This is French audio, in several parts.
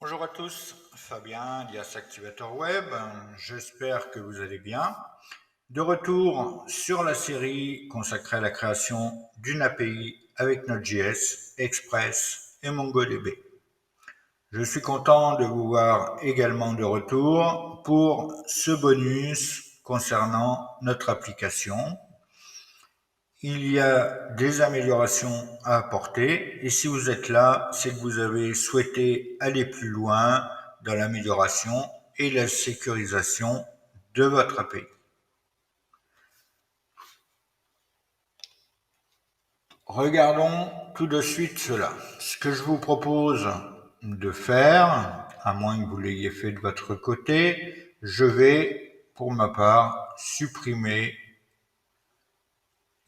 Bonjour à tous, Fabien d'IAS Activator Web, j'espère que vous allez bien. De retour sur la série consacrée à la création d'une API avec Node.js, Express et MongoDB. Je suis content de vous voir également de retour pour ce bonus concernant notre application. Il y a des améliorations à apporter et si vous êtes là, c'est que vous avez souhaité aller plus loin dans l'amélioration et la sécurisation de votre API. Regardons tout de suite cela. Ce que je vous propose de faire, à moins que vous l'ayez fait de votre côté, je vais, pour ma part, supprimer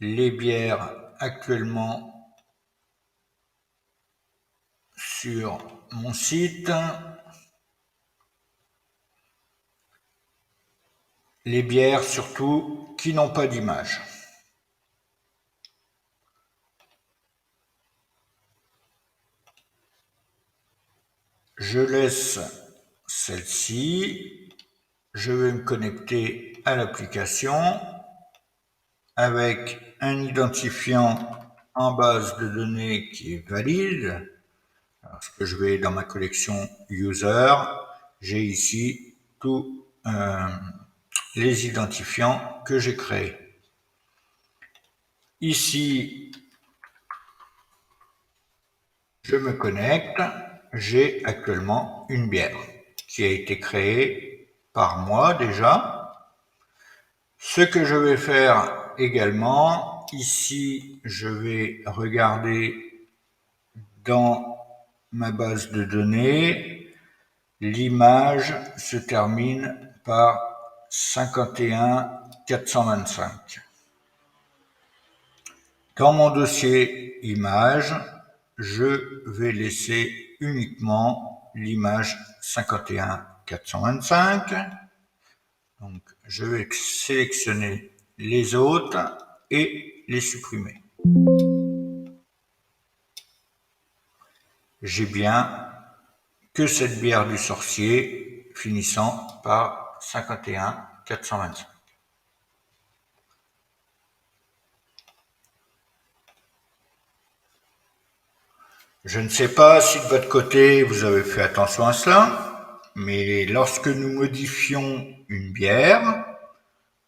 les bières actuellement sur mon site. Les bières surtout qui n'ont pas d'image. Je laisse celle-ci. Je vais me connecter à l'application avec un identifiant en base de données qui est valide. Parce que je vais dans ma collection user, j'ai ici tous les identifiants que j'ai créés. Ici, je me connecte, j'ai actuellement une bière qui a été créée par moi déjà. Ce que je vais faire également, ici je vais regarder dans ma base de données, l'image se termine par 51 425. Dans mon dossier image, je vais laisser uniquement l'image 51 425. Donc, je vais sélectionner les autres et les supprimer. J'ai bien que cette bière du sorcier finissant par 51 425. Je ne sais pas si de votre côté vous avez fait attention à cela, mais lorsque nous modifions une bière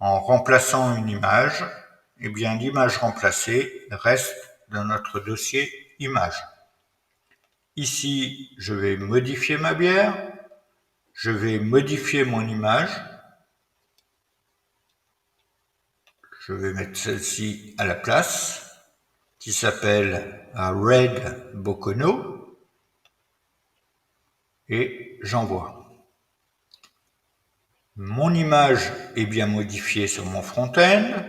en remplaçant une image, eh bien l'image remplacée reste dans notre dossier image. Ici, je vais modifier ma bière, je vais modifier mon image, je vais mettre celle-ci à la place, qui s'appelle Red Bokono, et j'envoie. Mon image est bien modifiée sur mon front-end.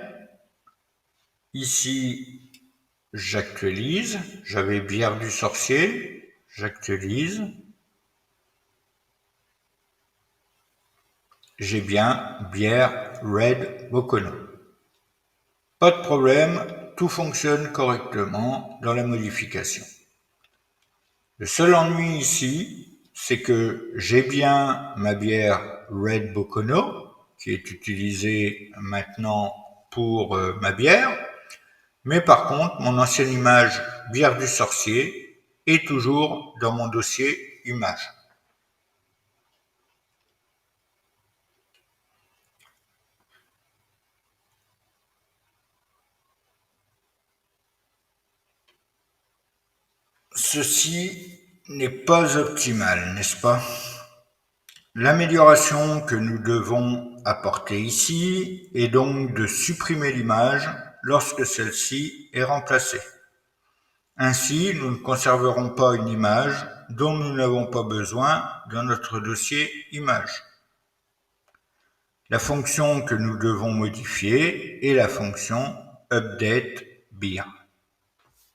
Ici, j'actualise. J'avais bière du sorcier. J'actualise. J'ai bien bière Red Bokono. Pas de problème, tout fonctionne correctement dans la modification. Le seul ennui ici, c'est que j'ai bien ma bière Red Bokono, qui est utilisée maintenant pour ma bière, mais par contre, mon ancienne image bière du sorcier est toujours dans mon dossier image. Ceci n'est pas optimal, n'est-ce pas? L'amélioration que nous devons apporter ici est donc de supprimer l'image lorsque celle-ci est remplacée. Ainsi, nous ne conserverons pas une image dont nous n'avons pas besoin dans notre dossier image. La fonction que nous devons modifier est la fonction updateBeer.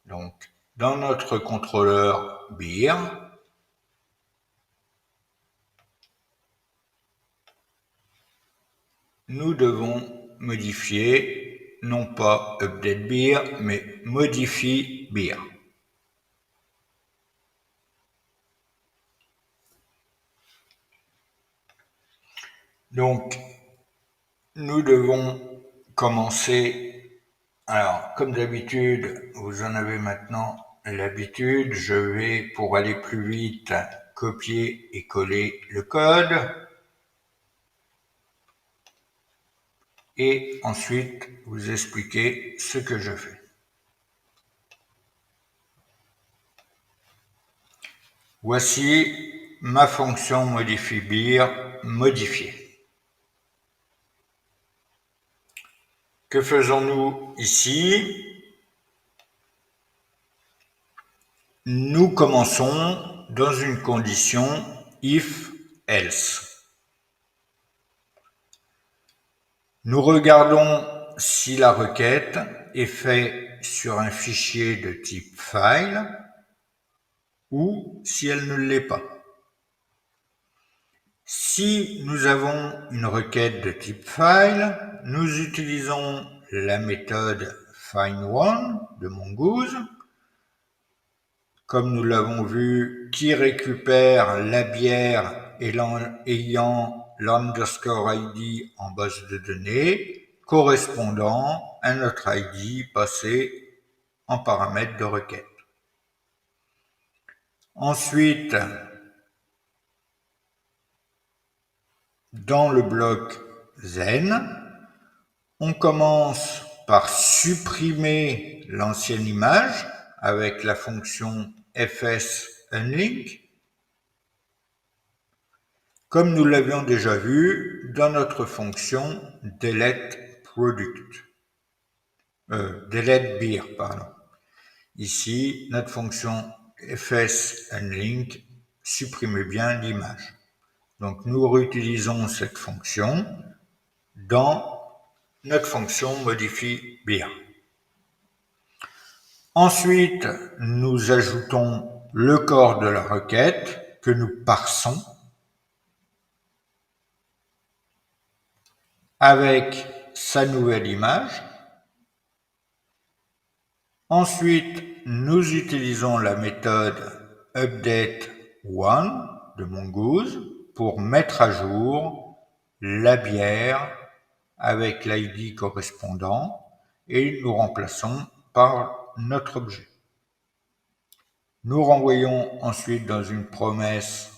Donc, dans notre contrôleur beer, nous devons modifier non pas updateBeer, mais modifieBeer. Donc, nous devons commencer. Alors, comme d'habitude, vous en avez maintenant l'habitude. Je vais, pour aller plus vite, copier et coller le code. Et ensuite, vous expliquer ce que je fais. Voici ma fonction modifie beer modifiée. Que faisons-nous ici? Nous commençons dans une condition if-else. Nous regardons si la requête est faite sur un fichier de type file ou si elle ne l'est pas. Si nous avons une requête de type file, nous utilisons la méthode findOne de Mongoose, comme nous l'avons vu, qui récupère la bière ayant l'underscore ID en base de données, correspondant à notre ID passé en paramètre de requête. Ensuite, dans le bloc Zen, on commence par supprimer l'ancienne image avec la fonction fsunlink, comme nous l'avions déjà vu dans notre fonction deleteBeer. Ici, notre fonction fsunlink supprime bien l'image. Donc, nous réutilisons cette fonction dans notre fonction modifie beer. Ensuite, nous ajoutons le corps de la requête que nous parsons avec sa nouvelle image. Ensuite, nous utilisons la méthode updateOne de Mongoose pour mettre à jour la bière avec l'ID correspondant et nous remplaçons par notre objet. Nous renvoyons ensuite dans une promesse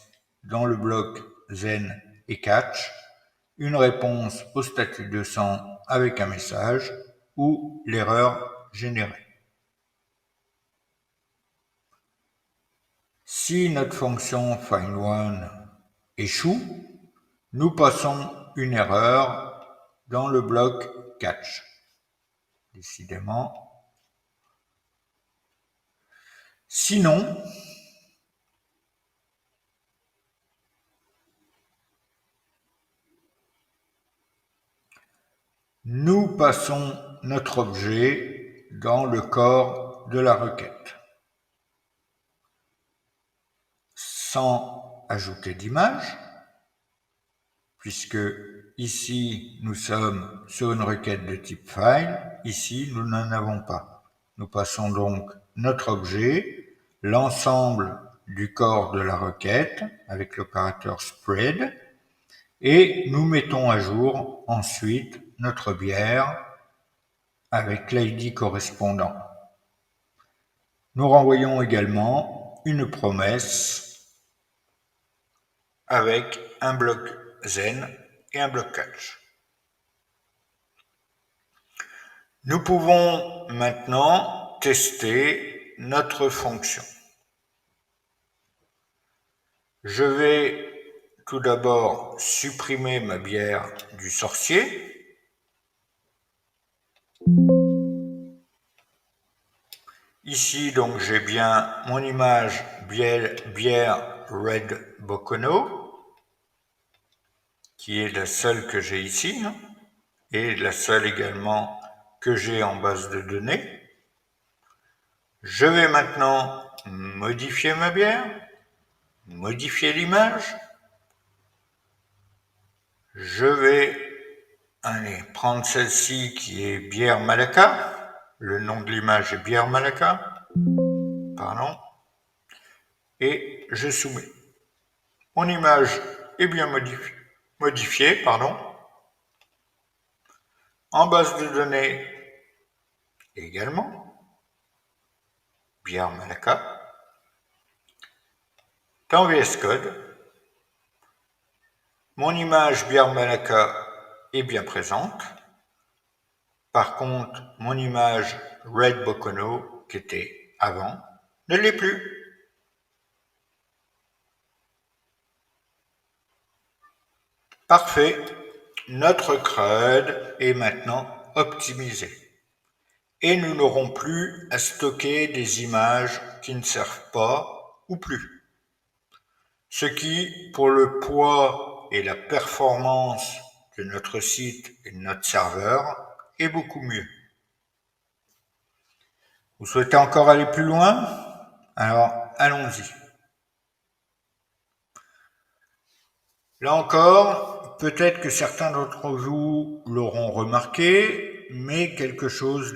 dans le bloc Zen et Catch une réponse au statut 200 avec un message ou l'erreur générée. Si notre fonction findOne échoue, nous passons une erreur dans le bloc catch. Décidément. Sinon, nous passons notre objet dans le corps de la requête. Sans ajouter d'image, puisque ici nous sommes sur une requête de type file, ici nous n'en avons pas. Nous passons donc notre objet, l'ensemble du corps de la requête avec l'opérateur spread, et nous mettons à jour ensuite notre bière avec l'ID correspondant. Nous renvoyons également une promesse avec un bloc Zen et un bloc catch. Nous pouvons maintenant tester notre fonction. Je vais tout d'abord supprimer ma bière du sorcier. Ici, donc, j'ai bien mon image bière Red Bocono, qui est la seule que j'ai ici, et la seule également que j'ai en base de données. Je vais maintenant modifier ma bière, modifier l'image. Je vais prendre celle-ci qui est bière Malacca. Le nom de l'image est bière Malacca. Pardon. Et je soumets. Mon image est bien modifié, pardon. En base de données également, BR Malacca. Dans VS Code, mon image BR Malacca est bien présente. Par contre, mon image Red Bokono, qui était avant, ne l'est plus. Parfait. Notre CRUD est maintenant optimisé. Et nous n'aurons plus à stocker des images qui ne servent pas ou plus. Ce qui, pour le poids et la performance de notre site et de notre serveur, est beaucoup mieux. Vous souhaitez encore aller plus loin? Alors, allons-y. Là encore, peut-être que certains d'entre vous l'auront remarqué, mais quelque chose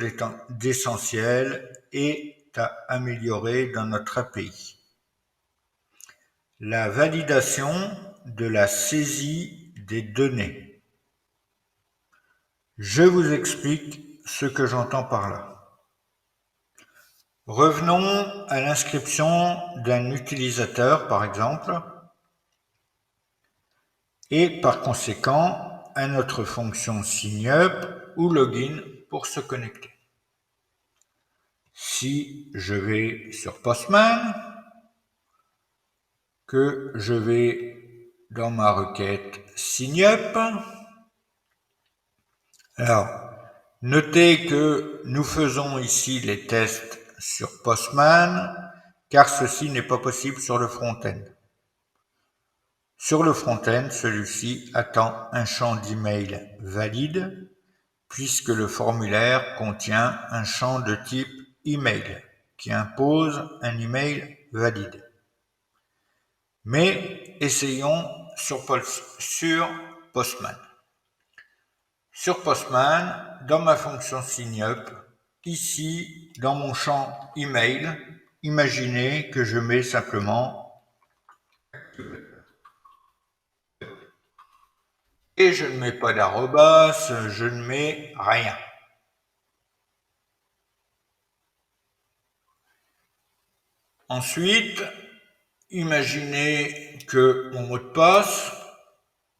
d'essentiel est à améliorer dans notre API. La validation de la saisie des données. Je vous explique ce que j'entends par là. Revenons à l'inscription d'un utilisateur, par exemple, et par conséquent à notre fonction signup ou login pour se connecter. Si je vais sur Postman, que je vais dans ma requête signup, alors notez que nous faisons ici les tests sur Postman car ceci n'est pas possible sur le front-end. Sur le front-end, celui-ci attend un champ d'email valide puisque le formulaire contient un champ de type email qui impose un email valide. Mais essayons sur Postman. Sur Postman, dans ma fonction signup, ici, dans mon champ email, imaginez que je mets simplement et je ne mets pas d'arrobas, je ne mets rien. Ensuite, imaginez que mon mot de passe,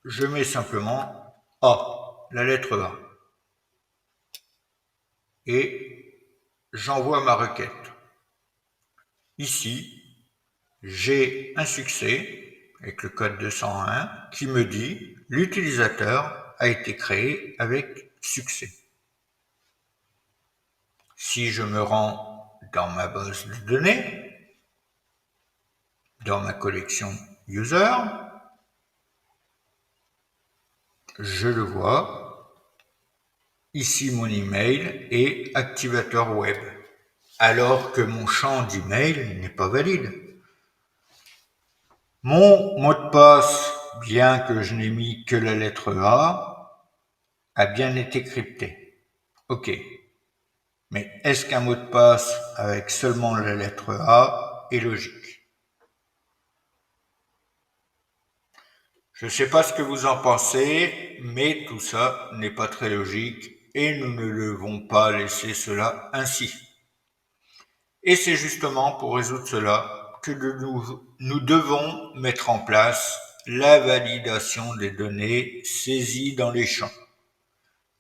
je mets simplement A, la lettre A. Et j'envoie ma requête. Ici, j'ai un succès avec le code 201 qui me dit l'utilisateur a été créé avec succès. Si je me rends dans ma base de données, dans ma collection user, je le vois, ici mon email est activateur web, alors que mon champ d'email n'est pas valide. Mon mot de passe, bien que je n'ai mis que la lettre A bien été crypté. Ok. Mais est-ce qu'un mot de passe avec seulement la lettre A est logique? Je ne sais pas ce que vous en pensez, mais tout ça n'est pas très logique et nous ne devons pas laisser cela ainsi. Et c'est justement pour résoudre cela que nous devons mettre en place la validation des données saisies dans les champs.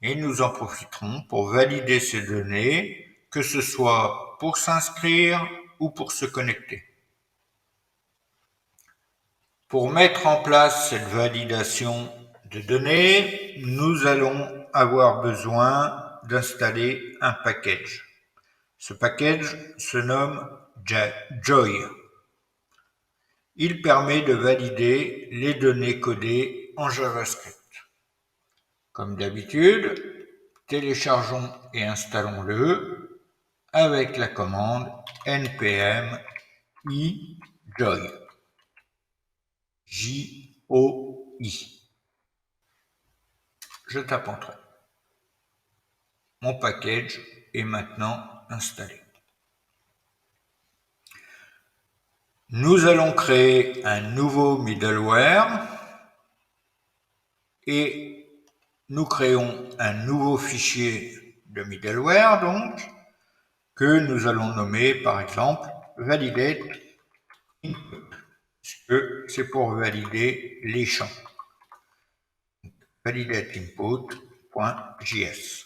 Et nous en profiterons pour valider ces données, que ce soit pour s'inscrire ou pour se connecter. Pour mettre en place cette validation de données, nous allons avoir besoin d'installer un package. Ce package se nomme Joy. Il permet de valider les données codées en JavaScript. Comme d'habitude, téléchargeons et installons-le avec la commande npm i-joy. J-O-I. Je tape Entrée. Mon package est maintenant installé. Nous allons créer un nouveau middleware et nous créons un nouveau fichier de middleware, donc, que nous allons nommer, par exemple, validate input, puisque c'est pour valider les champs. Validate input.js.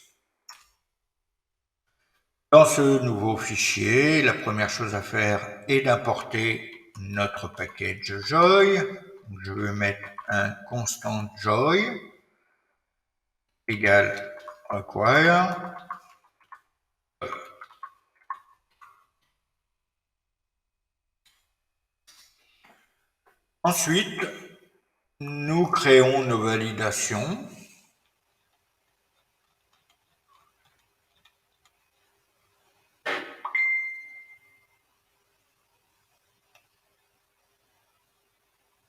Dans ce nouveau fichier, la première chose à faire est d'importer notre package Joy. Donc, je vais mettre un constant Joy égale require. Ensuite, nous créons nos validations.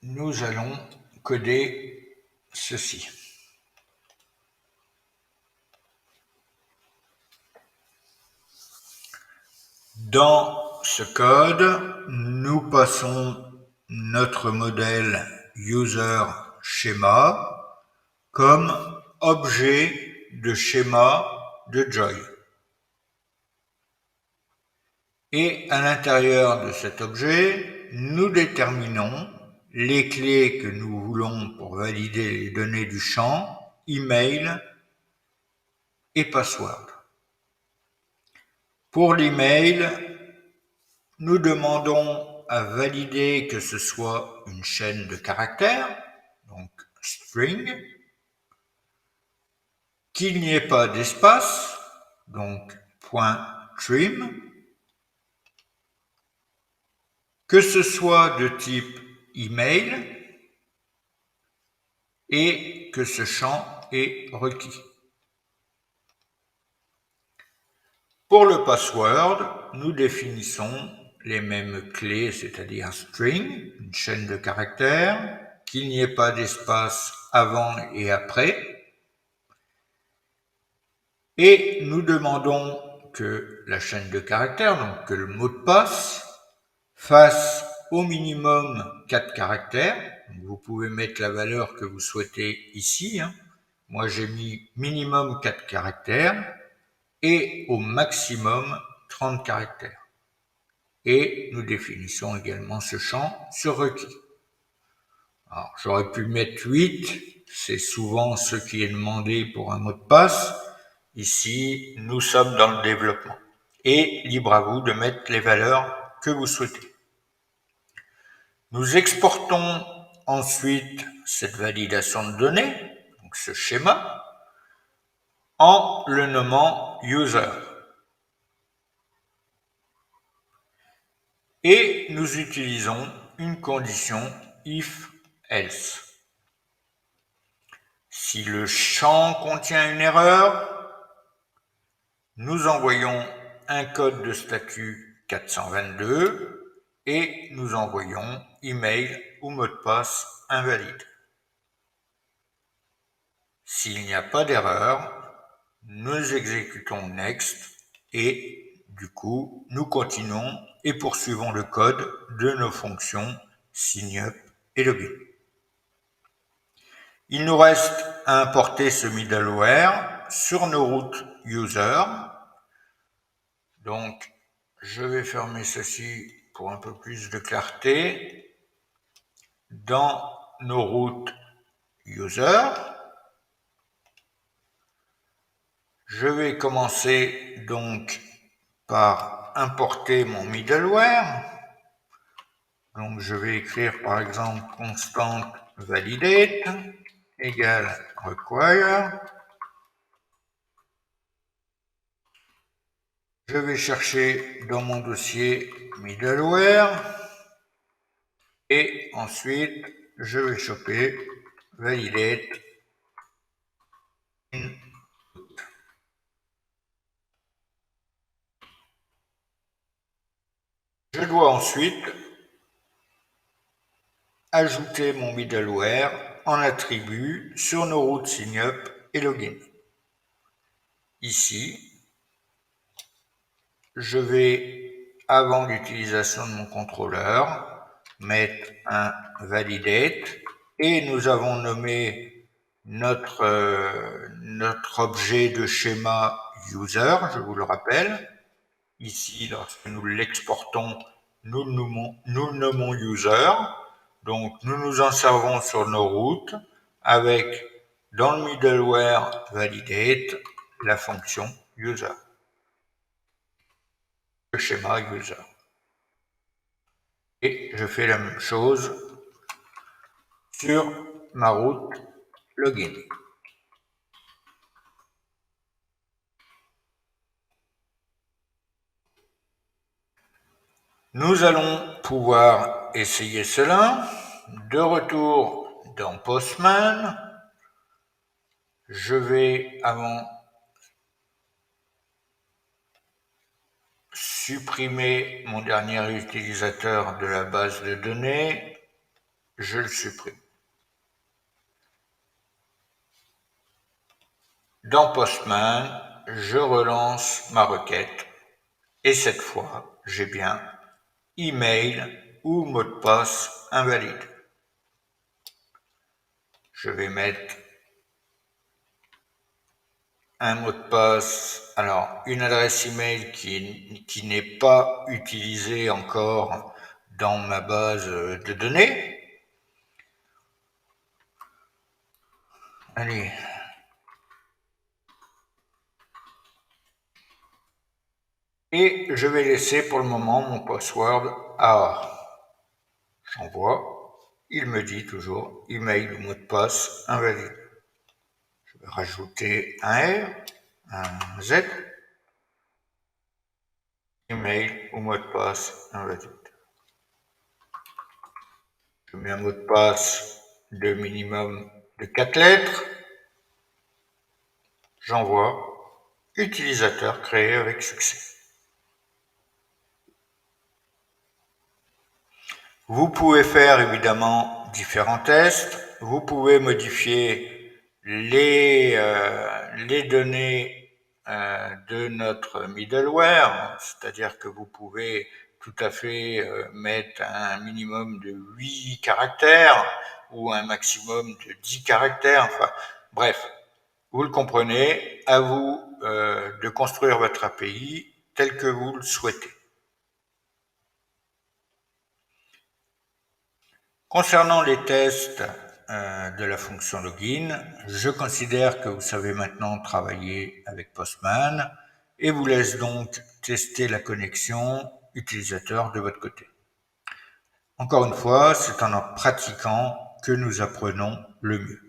Nous allons coder ceci. Dans ce code, nous passons notre modèle user schéma comme objet de schéma de Joy. Et à l'intérieur de cet objet, nous déterminons les clés que nous voulons pour valider les données du champ, email et password. Pour l'email, nous demandons à valider que ce soit une chaîne de caractères, donc string, qu'il n'y ait pas d'espace, donc .trim, que ce soit de type email et que ce champ est requis. Pour le password, nous définissons les mêmes clés, c'est-à-dire string, une chaîne de caractères, qu'il n'y ait pas d'espace avant et après. Et nous demandons que la chaîne de caractères, donc que le mot de passe, fasse au minimum 4 caractères. Vous pouvez mettre la valeur que vous souhaitez ici. Moi, j'ai mis minimum 4 caractères et au maximum 30 caractères. Et nous définissons également ce champ sur requis. Alors, j'aurais pu mettre 8, c'est souvent ce qui est demandé pour un mot de passe. Ici, nous sommes dans le développement. Et libre à vous de mettre les valeurs que vous souhaitez. Nous exportons ensuite cette validation de données, donc ce schéma, en le nommant user. Et nous utilisons une condition if-else. Si le champ contient une erreur, nous envoyons un code de statut 422 et nous envoyons email ou mot de passe invalide. S'il n'y a pas d'erreur, nous exécutons next et du coup, nous continuons et poursuivons le code de nos fonctions signup et login. Il nous reste à importer ce middleware sur nos routes user. Donc, je vais fermer ceci pour un peu plus de clarté. Dans nos routes user, je vais commencer donc par importer mon middleware. Donc, je vais écrire par exemple constant validate égale require. Je vais chercher dans mon dossier middleware et ensuite je vais choper validate input. Je dois ensuite ajouter mon middleware en attribut sur nos routes signup et login. Ici, je vais, avant l'utilisation de mon contrôleur, mettre un validate et nous avons nommé notre objet de schéma user, je vous le rappelle. Ici, lorsque nous l'exportons, nous le nommons user. Donc, nous nous en servons sur nos routes avec, dans le middleware validate, la fonction user, le schéma user. Et je fais la même chose sur ma route login. Nous allons pouvoir essayer cela. De retour dans Postman, je vais avant supprimer mon dernier utilisateur de la base de données, je le supprime. Dans Postman, je relance ma requête et cette fois, j'ai bien email ou mot de passe invalide. Je vais mettre un mot de passe, alors une adresse email qui n'est pas utilisée encore dans ma base de données. Allez. Et je vais laisser pour le moment mon password à j'envoie. Il me dit toujours email ou mot de passe invalide. Je vais rajouter un R, un Z. Email ou mot de passe invalide. Je mets un mot de passe de minimum de 4 lettres. J'envoie. Utilisateur créé avec succès. Vous pouvez faire évidemment différents tests. Vous pouvez modifier les données de notre middleware, c'est-à-dire que vous pouvez tout à fait mettre un minimum de 8 caractères ou un maximum de 10 caractères. Enfin, bref, vous le comprenez, à vous de construire votre API tel que vous le souhaitez. Concernant les tests de la fonction login, je considère que vous savez maintenant travailler avec Postman et vous laisse donc tester la connexion utilisateur de votre côté. Encore une fois, c'est en pratiquant que nous apprenons le mieux.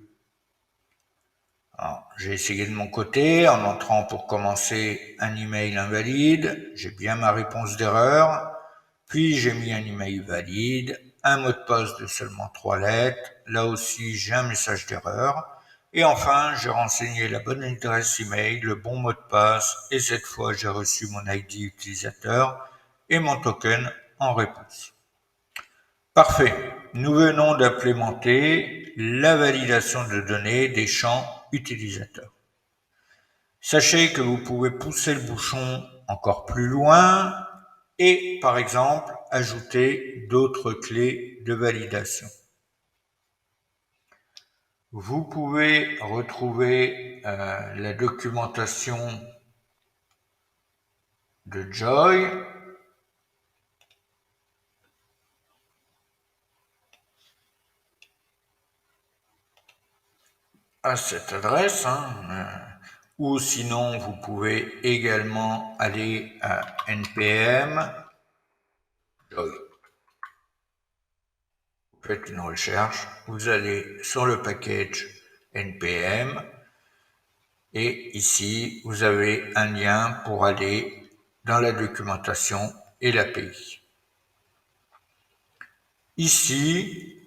J'ai essayé de mon côté en entrant pour commencer un email invalide, j'ai bien ma réponse d'erreur, puis j'ai mis un email valide, un mot de passe de seulement 3 lettres, là aussi j'ai un message d'erreur, et enfin j'ai renseigné la bonne adresse email, le bon mot de passe, et cette fois j'ai reçu mon ID utilisateur et mon token en réponse. Parfait, nous venons d'implémenter la validation de données des champs utilisateurs. Sachez que vous pouvez pousser le bouchon encore plus loin et, par exemple, ajouter d'autres clés de validation. Vous pouvez retrouver la documentation de Joy. À cette adresse, ou sinon vous pouvez également aller à npm Joy. Vous faites une recherche, vous allez sur le package npm et ici vous avez un lien pour aller dans la documentation et l'API. Ici,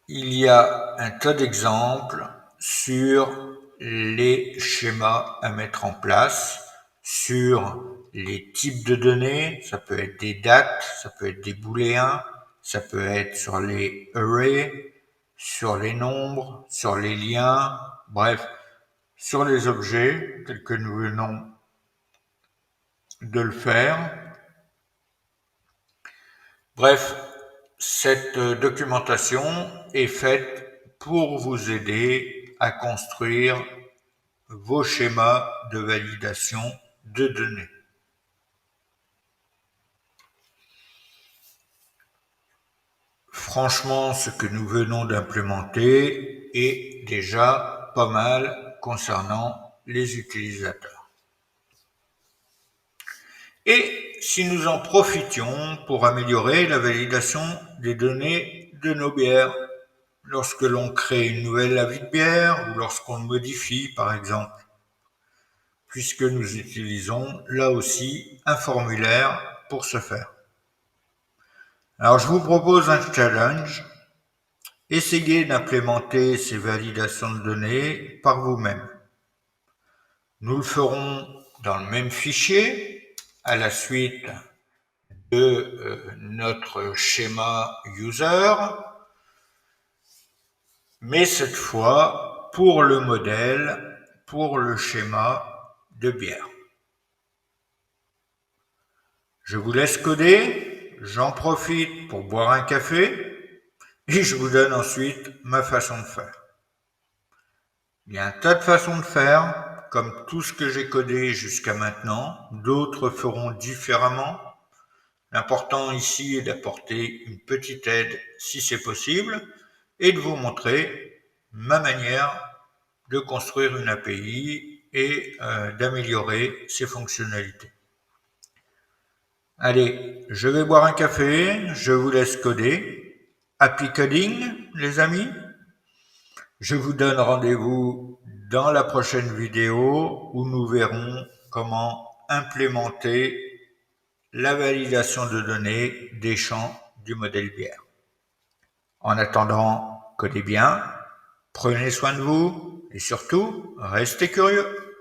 il y a un tas d'exemples sur les schémas à mettre en place, sur les types de données, ça peut être des dates, ça peut être des booléens, ça peut être sur les arrays, sur les nombres, sur les liens, bref, sur les objets tels que nous venons de le faire. Bref, cette documentation est faite pour vous aider à construire vos schémas de validation de données. Franchement, ce que nous venons d'implémenter est déjà pas mal concernant les utilisateurs. Et si nous en profitions pour améliorer la validation des données de nos bières, lorsque l'on crée une nouvelle avis de bière ou lorsqu'on modifie par exemple, puisque nous utilisons là aussi un formulaire pour ce faire. Alors je vous propose un challenge. Essayez d'implémenter ces validations de données par vous-même. Nous le ferons dans le même fichier à la suite de notre schéma user, mais cette fois pour le modèle, pour le schéma de bière. Je vous laisse coder, j'en profite pour boire un café et je vous donne ensuite ma façon de faire. Il y a un tas de façons de faire, comme tout ce que j'ai codé jusqu'à maintenant, d'autres feront différemment. L'important ici est d'apporter une petite aide si c'est possible et de vous montrer ma manière de construire une API et d'améliorer ses fonctionnalités. Allez, je vais boire un café, je vous laisse coder. Happy coding, les amis. Je vous donne rendez-vous dans la prochaine vidéo où nous verrons comment implémenter la validation de données des champs du modèle bière. En attendant, codez bien, prenez soin de vous et surtout, restez curieux.